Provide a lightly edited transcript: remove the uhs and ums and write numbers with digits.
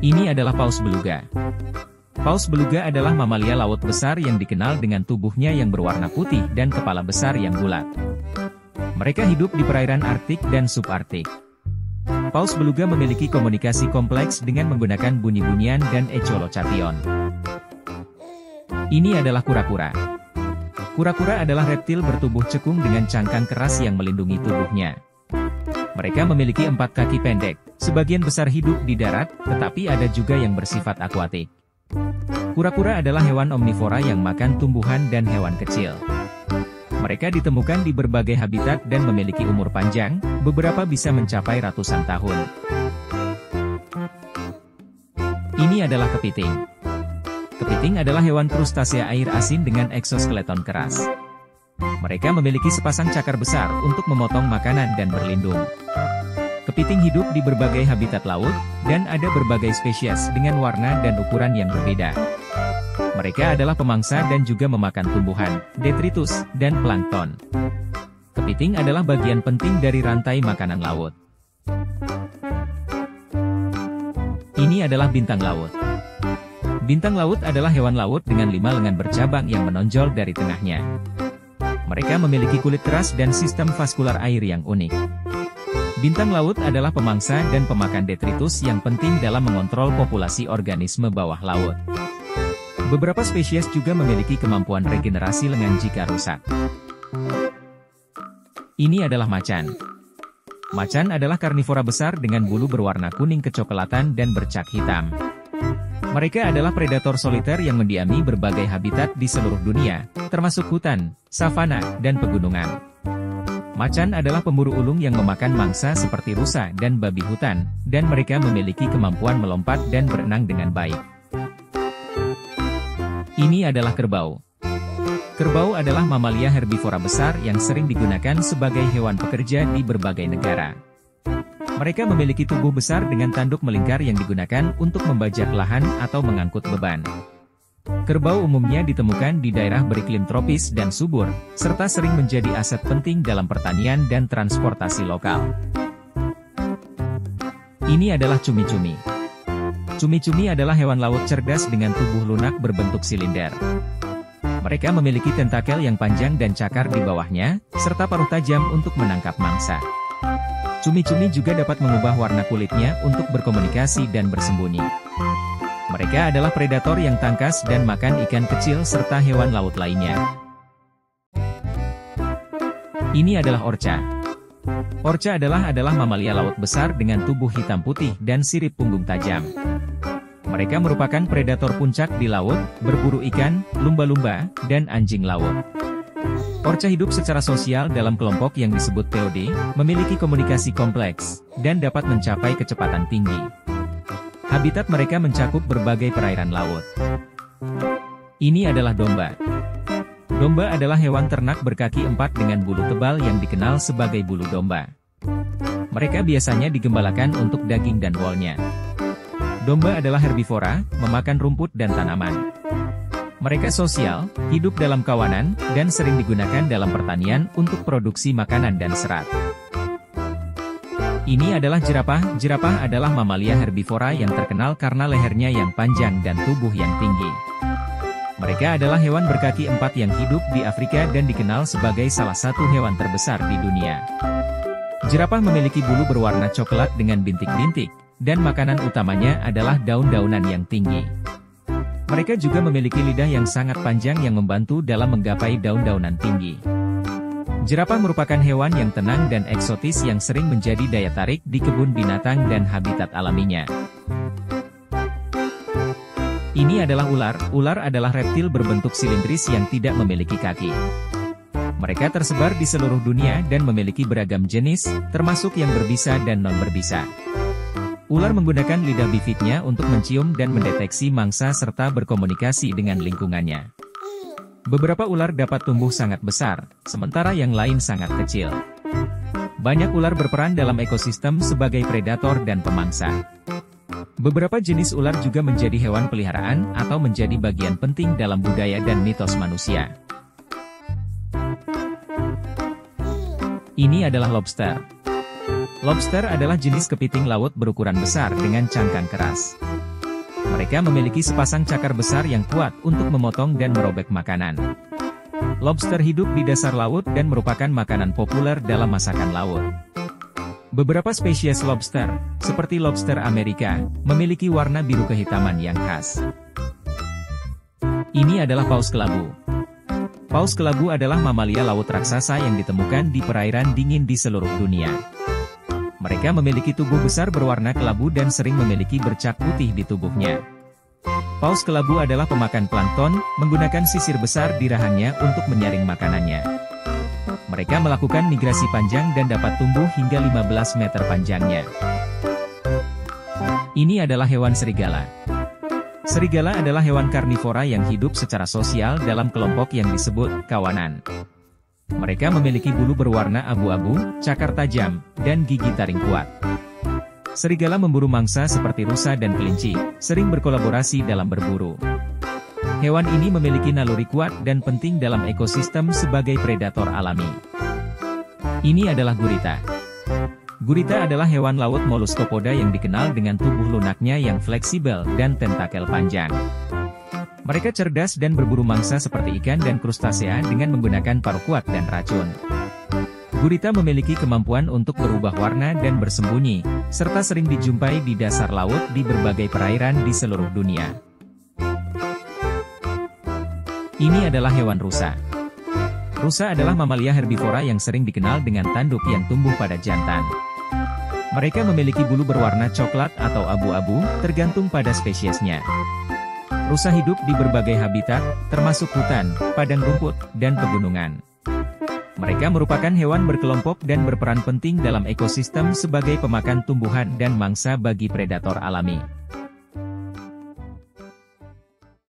Ini adalah paus beluga. Paus beluga adalah mamalia laut besar yang dikenal dengan tubuhnya yang berwarna putih dan kepala besar yang bulat. Mereka hidup di perairan Arktik dan subarktik. Paus beluga memiliki komunikasi kompleks dengan menggunakan bunyi-bunyian dan echolocation. Ini adalah kura-kura. Kura-kura adalah reptil bertubuh cekung dengan cangkang keras yang melindungi tubuhnya. Mereka memiliki 4 kaki pendek, sebagian besar hidup di darat, tetapi ada juga yang bersifat akuatik. Kura-kura adalah hewan omnivora yang makan tumbuhan dan hewan kecil. Mereka ditemukan di berbagai habitat dan memiliki umur panjang, beberapa bisa mencapai ratusan tahun. Ini adalah kepiting. Kepiting adalah hewan krustasea air asin dengan eksoskeleton keras. Mereka memiliki sepasang cakar besar untuk memotong makanan dan berlindung. Kepiting hidup di berbagai habitat laut, dan ada berbagai spesies dengan warna dan ukuran yang berbeda. Mereka adalah pemangsa dan juga memakan tumbuhan, detritus, dan plankton. Kepiting adalah bagian penting dari rantai makanan laut. Ini adalah bintang laut. Bintang laut adalah hewan laut dengan 5 lengan bercabang yang menonjol dari tengahnya. Mereka memiliki kulit keras dan sistem vaskular air yang unik. Bintang laut adalah pemangsa dan pemakan detritus yang penting dalam mengontrol populasi organisme bawah laut. Beberapa spesies juga memiliki kemampuan regenerasi lengan jika rusak. Ini adalah macan. Macan adalah karnivora besar dengan bulu berwarna kuning kecoklatan dan bercak hitam. Mereka adalah predator soliter yang mendiami berbagai habitat di seluruh dunia, termasuk hutan, savana, dan pegunungan. Macan adalah pemburu ulung yang memakan mangsa seperti rusa dan babi hutan, dan mereka memiliki kemampuan melompat dan berenang dengan baik. Ini adalah kerbau. Kerbau adalah mamalia herbivora besar yang sering digunakan sebagai hewan pekerja di berbagai negara. Mereka memiliki tubuh besar dengan tanduk melingkar yang digunakan untuk membajak lahan atau mengangkut beban. Kerbau umumnya ditemukan di daerah beriklim tropis dan subur, serta sering menjadi aset penting dalam pertanian dan transportasi lokal. Ini adalah cumi-cumi. Cumi-cumi adalah hewan laut cerdas dengan tubuh lunak berbentuk silinder. Mereka memiliki tentakel yang panjang dan cakar di bawahnya, serta paruh tajam untuk menangkap mangsa. Cumi-cumi juga dapat mengubah warna kulitnya untuk berkomunikasi dan bersembunyi. Mereka adalah predator yang tangkas dan makan ikan kecil serta hewan laut lainnya. Ini adalah orca. Orca adalah mamalia laut besar dengan tubuh hitam putih dan sirip punggung tajam. Mereka merupakan predator puncak di laut, berburu ikan, lumba-lumba, dan anjing laut. Orca hidup secara sosial dalam kelompok yang disebut POD, memiliki komunikasi kompleks, dan dapat mencapai kecepatan tinggi. Habitat mereka mencakup berbagai perairan laut. Ini adalah domba. Domba adalah hewan ternak berkaki 4 dengan bulu tebal yang dikenal sebagai bulu domba. Mereka biasanya digembalakan untuk daging dan wolnya. Domba adalah herbivora, memakan rumput dan tanaman. Mereka sosial, hidup dalam kawanan, dan sering digunakan dalam pertanian untuk produksi makanan dan serat. Ini adalah jerapah. Jerapah adalah mamalia herbivora yang terkenal karena lehernya yang panjang dan tubuh yang tinggi. Mereka adalah hewan berkaki 4 yang hidup di Afrika dan dikenal sebagai salah satu hewan terbesar di dunia. Jerapah memiliki bulu berwarna coklat dengan bintik-bintik, dan makanan utamanya adalah daun-daunan yang tinggi. Mereka juga memiliki lidah yang sangat panjang yang membantu dalam menggapai daun-daunan tinggi. Jerapah merupakan hewan yang tenang dan eksotis yang sering menjadi daya tarik di kebun binatang dan habitat alaminya. Ini adalah ular. Ular adalah reptil berbentuk silindris yang tidak memiliki kaki. Mereka tersebar di seluruh dunia dan memiliki beragam jenis, termasuk yang berbisa dan non-berbisa. Ular menggunakan lidah bifidnya untuk mencium dan mendeteksi mangsa serta berkomunikasi dengan lingkungannya. Beberapa ular dapat tumbuh sangat besar, sementara yang lain sangat kecil. Banyak ular berperan dalam ekosistem sebagai predator dan pemangsa. Beberapa jenis ular juga menjadi hewan peliharaan atau menjadi bagian penting dalam budaya dan mitos manusia. Ini adalah lobster. Lobster adalah jenis kepiting laut berukuran besar dengan cangkang keras. Mereka memiliki sepasang cakar besar yang kuat untuk memotong dan merobek makanan. Lobster hidup di dasar laut dan merupakan makanan populer dalam masakan laut. Beberapa spesies lobster, seperti lobster Amerika, memiliki warna biru kehitaman yang khas. Ini adalah paus kelabu. Paus kelabu adalah mamalia laut raksasa yang ditemukan di perairan dingin di seluruh dunia. Mereka memiliki tubuh besar berwarna kelabu dan sering memiliki bercak putih di tubuhnya. Paus kelabu adalah pemakan plankton, menggunakan sisir besar di rahangnya untuk menyaring makanannya. Mereka melakukan migrasi panjang dan dapat tumbuh hingga 15 meter panjangnya. Ini adalah hewan serigala. Serigala adalah hewan karnivora yang hidup secara sosial dalam kelompok yang disebut kawanan. Mereka memiliki bulu berwarna abu-abu, cakar tajam, dan gigi taring kuat. Serigala memburu mangsa seperti rusa dan kelinci, sering berkolaborasi dalam berburu. Hewan ini memiliki naluri kuat dan penting dalam ekosistem sebagai predator alami. Ini adalah gurita. Gurita adalah hewan laut molluscopoda yang dikenal dengan tubuh lunaknya yang fleksibel dan tentakel panjang. Mereka cerdas dan berburu mangsa seperti ikan dan krustasea dengan menggunakan paruh kuat dan racun. Gurita memiliki kemampuan untuk berubah warna dan bersembunyi, serta sering dijumpai di dasar laut di berbagai perairan di seluruh dunia. Ini adalah hewan rusa. Rusa adalah mamalia herbivora yang sering dikenal dengan tanduk yang tumbuh pada jantan. Mereka memiliki bulu berwarna coklat atau abu-abu, tergantung pada spesiesnya. Rusa hidup di berbagai habitat, termasuk hutan, padang rumput, dan pegunungan. Mereka merupakan hewan berkelompok dan berperan penting dalam ekosistem sebagai pemakan tumbuhan dan mangsa bagi predator alami.